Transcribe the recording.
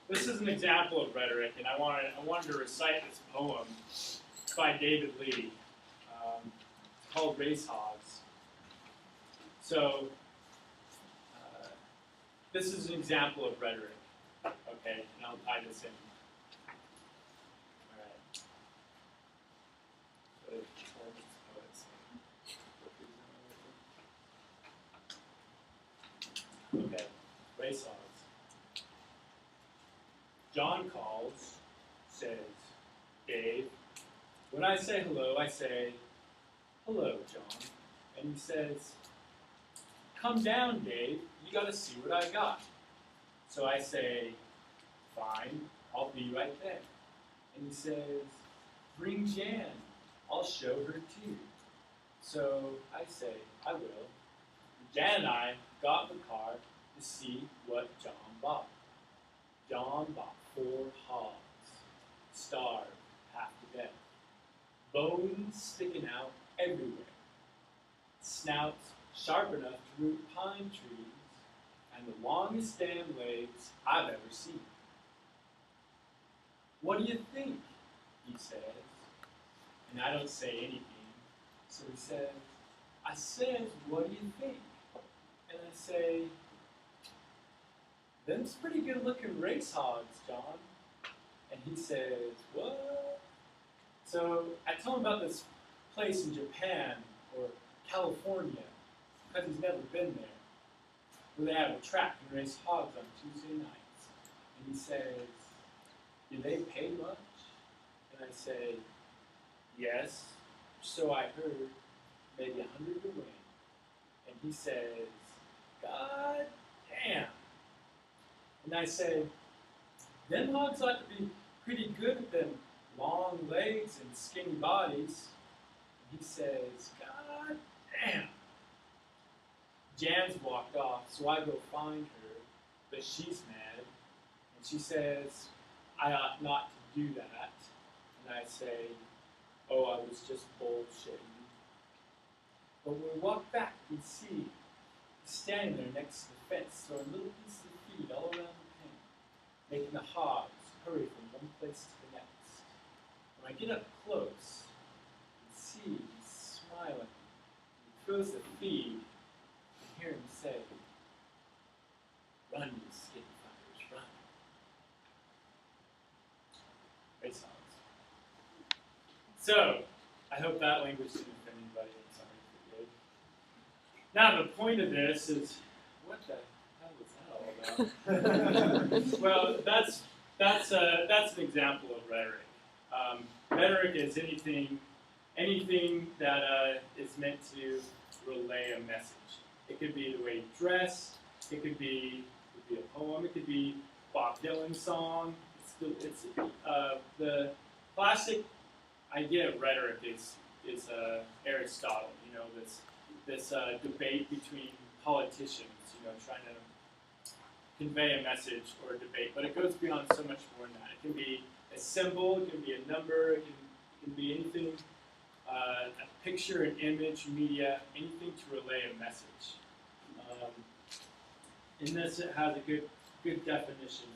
This is an example of rhetoric, and I wanted to recite this poem by David Lee. It's called Racehogs. So, this is an example of rhetoric. Okay, and I'll tie this in. All right. Okay, Racehogs. John calls, says, Dave. When I say hello, I say, hello, John. And he says, come down, Dave. You got to see what I got. So I say, fine, I'll be right there. And he says, bring Jan. I'll show her too. So I say, I will. Jan and I got in the car to see what John bought. John bought 4 hogs, starved half to death, bones sticking out everywhere, snouts sharp enough to root pine trees, and the longest damn legs I've ever seen. What do you think? He says. And I don't say anything. So he says, I says, what do you think? And I say, them's pretty good looking race hogs, John. And he says, what? So I tell him about this place in Japan or California, because he's never been there, where they have a track and race hogs on Tuesday nights. And he says, do they pay much? And I say, yes, so I heard, maybe 100 to win. And he says, God damn. And I say, them hogs ought to be pretty good at them long legs and skinny bodies. And he says, God damn. Jan's walked off, so I go find her, but she's mad. And she says, I ought not to do that. And I say, oh, I was just bullshitting. But when we walk back, we see he's standing there next to the fence, throwing little pieces of feed all around the pen, making the hogs hurry from one place to the next. When I get up close, you see he's smiling. He throws the feed, and hear him say, run, you skinny fuckers, run. Race hogs. So, I hope that language didn't offend anybody. I'm sorry if it did. Now, the point of this is, what the hell was that all about? Well, that's an example of rhetoric. Rhetoric is anything that is meant to relay a message. It could be the way you dress. It could be a poem. It could be Bob Dylan's song. It's the classic idea of rhetoric is Aristotle. You know, this debate between politicians. You know, trying to convey a message or a debate, but it goes beyond so much more than that. It can be a symbol, it can be a number, it can be anything, a picture, an image, media, anything to relay a message. In this, it has a good definition.